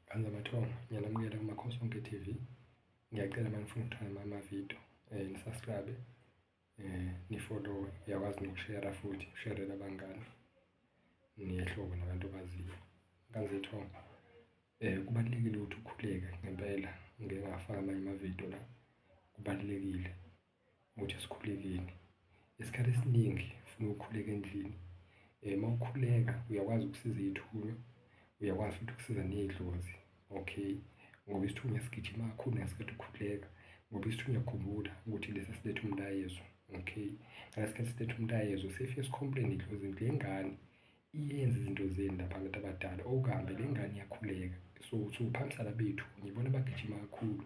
Kanza Mathongo, ngiyanamukela kumakhosi onke TV. Ngiyacela manifuna ukuthanda amavidiyo, ni-subscribe, ni-follow, uyakwazi nokushare futhi, usharele abangani, niyehlobo nabantu abaziyo. Kanza Thongo, kubalulekile ukuthi ukhuleke ngempela, ngeke ngafaka amanye amavidiyo la. Kubalulekile ukuthi sikhulekeni. Isikhathi esiningi ufuna ukukhuleka endlini. Uma ukhuleka uyakwazi ukusiza izithunywa, uyakwazi futhi ukusiza ney'dlozi, okay? Ngoba isithunywa sigijima kakhulu ngesikhathi ukhuleka, ngoba isithunywa khumbula ukuthi lesi siletha umlayezo, okay? Ngesikhathi siletha umlayezo sifike si-complain-e idlozi, le ngane iyenza izinto zeni lapha abantu abadala, okuhambe le ngane iyakhuleka. So uphakisana bey'thunywa, ibona bagijima kakhulu,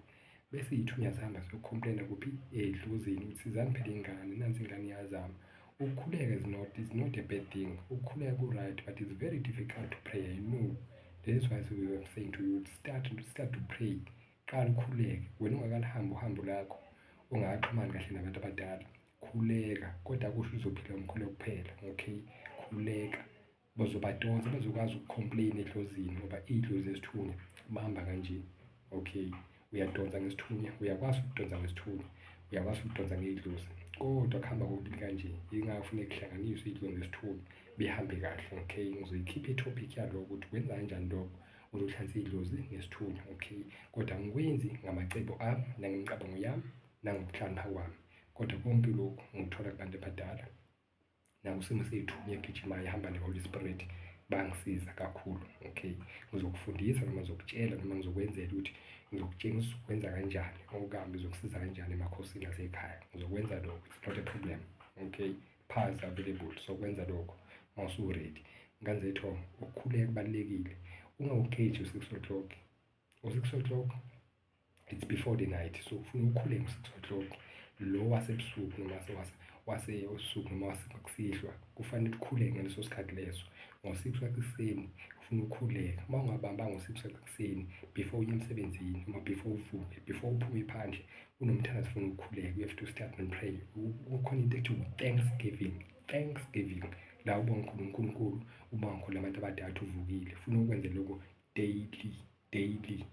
bese iy'thunywa zihamba ziyo-complain-a kuphi? Edlozini ukuthi sizani phela ingane, nansi ingane iyazama. Ukukhuleka is not a bad thing. Ukukhuleka ku-right, but it's very difficult to pray, I know. That is why we were saying to you, start to pray. Qala ukhuleke, wena ungakalihambi uhambo lakho, ungakaxhumani kahle nabantu abadala, khuleka. Kodwa akusho uzophila umkhuleko kuphela, okay? Khuleka, bazobadonsa, bazokwazi uku-complain-a edlozini, ngoba iy'dlozi zesithunywa bahamba kanje, okay? Uyadonsa ngesithunywa, uyakwazi ukudonsa ngesithunywa, uyakwazi ukudonsa ngey'dlozi, kodwa kuhamba kokubili kanje. Yingakho kufuneka kuhlanganiswe iy'dlozi nesithunywa bihambe kahle, okay? Ngizoyikhipha i-topic yaloko ukuthi wenza kanjani lokho, uzohlanganisa iy'dlozi nesithunywa, okay? Kodwa angikwenzi ngamacebo ami, nangemicabango yami, nangokuhlakanipha kwami, kodwa konke lokhu ngikuthola kubantu abadala nakusimo sey'thunywa egijimayo ehamba ne-Holy Spirit, bangisiza kakhulu, okay? Ngizokufundisa noma ngizokutshela noma ngizokwenzela ukuthi ngizokutshengisa ukwenza kanjani, okuhambe ngizokusiza kanjani emakhosini asekhaya. Ngizokwenza lokho, it's not a problem, okay? Powers available, so kwenza lokho mawusu-ready. Kanza Thongo, ukukhuleka kubalulekile. Ungawukeji u-6 o'clock. U-6 o'clock, it's before the night, so ufuna ukhuleke u-6 o'clock. Lo wasebusuku noma wasebusuku noma wasekusihlwa kufanele ukhuleke ngaleso sikhathi leso. Ngo-6 ekuseni ufuna ukhuleka. Uma ungabambanga ngo-6 ekuseni, before uye emsebenzini noma before uvuke, before uphume phandle, unomthandazo ufuna ukukhuleka, you have to start and pray. Kukhona into ethi thanksgiving, la ubonga uNkulunkulu, ubonga khona abantu abadala uvukile. Ufuna ukwenza lokho daily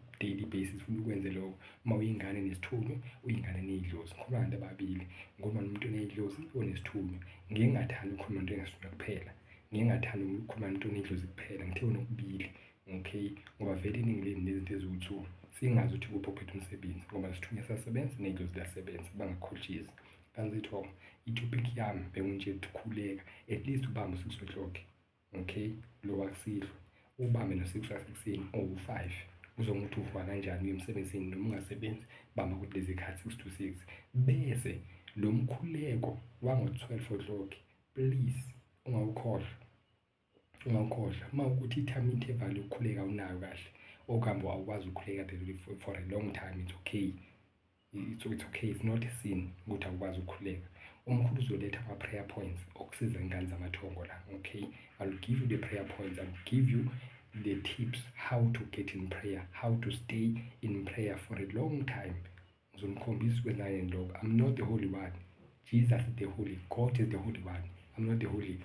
basis. Ufuna ukwenza lokho uma uyingane nesithunywa, uyingane ney'dlozi. Ngikhuluma ngabantu ababili, ngikhuluma nomuntu oney'dlozi, onesithunywa. Ngike ngathanda ukukhuluma nomuntu onesithunywa kuphela, ngike ngathanda ukukhuluma nomuntu oney'dlozi kuphela, ngithe nokubili, okay? Ngoba vele iningi leni nezinto eziwu-2 singazi ukuthi kuphi ophethe umsebenzi, ngoba isithunywa siyasebenza ney'dlozi ziyasebenza, bangakukholishisi. Kanza Thongo, i-topic yami benginje ukukhuleka, at least ubambe u-6 o'clock, okay? Lo wakusihlwa ubambe no-6 wasekuseni owu-5, uzonga ukuthi uvuka kanjani uye emsebenzini noma ungasebenzi, bamba ukuthi lezi khathi 6 to 6. Bese lo mkhuleko wango-12 o'clock, please ungawukhohlwa. Uma ukuthi i-time interval yokukhuleka awunayo kahle, okuhambe awukwazi ukukhuleka for a long time, it's okay. It's okay, it's not a sin ukuthi awukwazi ukukhuleka. Umkhulu uzoletha ama-prayer points okusiza ingane zamathongo la, okay? I'll give you the prayer points, I'll give you the tips how to get in prayer, how to stay in prayer for a long time. Ngizomkhombisa ukwenza lokho. I'm not the holy one, Jesus is the holy, God is the holy one. I'm not the holy,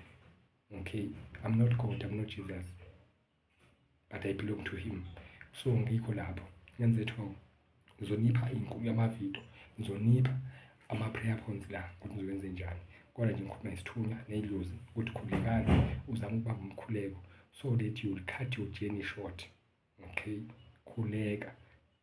okay? I'm not God, I'm not Jesus, but I belong to him. So ngikho lapho. Kanza Thongo, ngizonipha inkulu yamavidiyo, ngizonipha ama-prayer points la ukuthi ngizokwenze njani. Kodwa nje ngikhuluma isithunywa ney'dlozi ukuthi khulekani, uzame ukubamba umkhuleko so that you will cut your journey short, okay? Khuleka,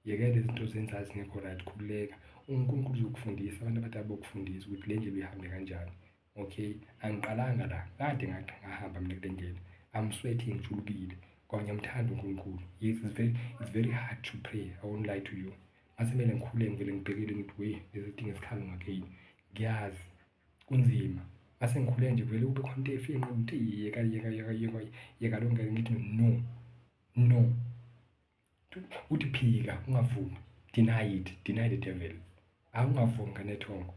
yekela izinto zenzayo zingekho right, khuleka. uNkulunkulu uzokufundisa, abantu abadala bokufundisa ukuthi le ndlela uyihambe kanjani, okay? Angiqalanga la, kade ngahamba mina kule ndlela. I'm sweating, ngijulukile, ngoba ngiyamthanda uNkulunkulu. Yes, it's very hard to pray, I won't lie to you. Mase kumele ngikhuleke ngivele ngibhekele ngithi lezi thing is coming again, ngiyazi kunzima. Mase ngikhuleke nje vele kube khona into efika ukuthi yeka lonke, ngithi no, uthi phika, ungavumi, deny the devil. Awungavumi Ngane Thongo.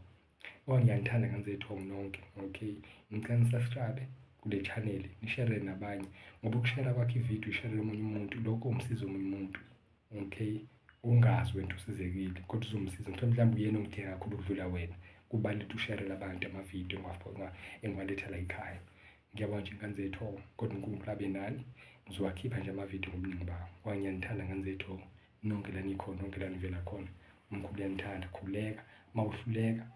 Ngiyangithanda Kanza Thongo nonke, okay? Ngicela ni-subscribe kule channel, nishare nabanye, ngoba ukushare kwakho ividiyo ishare omunye umuntu, lokho umsiza omunye umuntu, okay? Ungazi wena usizekile kodwa uzomsiza, mhlawumbe uyena ongidinga kakhulu ukudlula wena. Kubalulekile usharele abantu amavidiyo engiwaletha la ekhaya. Ngiyabonga nje Kanza Thongo, kodwa uNkulunkulu abe nani, ngizowakhipha nje amavidiyo ngobuningi bawo. Ngoba ngiyanithanda ngane zethu nonke la nikhona, nonke la nivela khona. Umkhulu uyanithanda, khululeka. Mawuhluleka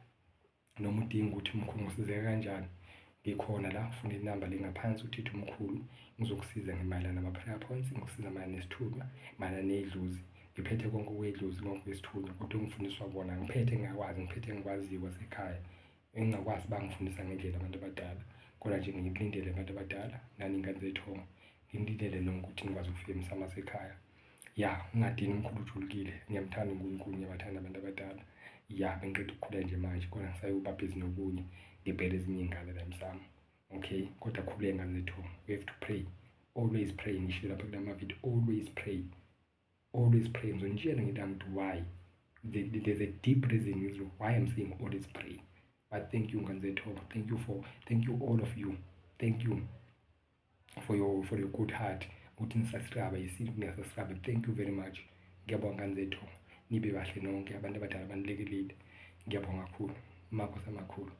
noma udinga ukuthi umkhulu ngisizeke kanjani, ngikhona la. Ufuna inamba lingaphansi, uthithi umkhulu ngizokusiza mayelana nama-prayer points, ngikusiza mayelana nesithunywa, mayelana nedlozi. Ngiphethe konke okwedlozi, konke kwesithunywa, kodwa engifundiswa bona ngiphethe engingakwazi, ngiphethe engikwaziyo kwasekhaya, engingakwazi bangifundisa ngendlela abantu abadala. Kodwa nje ngilindele abantu abadala nani ngane zethu, ngilindele nonke ukuthi nikwazi ukufika emsamo sekhaya. Ya, ungadini umkhulu ujulukile, ngiyamthanda uNkulunkulu, ngiyabathanda abantu abadala. Ya, bengiqeda ukukhula nje manje, kodwa ngisayobabhizi nokunye, ngibhele ezinye iy'ngane la emsamo. Okay, kodwa khululeka ngane zethu, we have to pray, always pray. Ngisho lapha kula mavidiyo, always pray, always pray. Ngizonitshela ngedama ukuthi why, there's a deep reason why I'm saying always pray. But thank you ngane zethu, thank you all of you, thank you for your good heart ukuthi nisubscribe, yisiphi niyasubscribe. Thank you very much. Ngiyabonga ngane zethu, nibe bahle nonke abantu abadala banilekelile. Ngiyabonga kakhulu, makhosi amakhulu.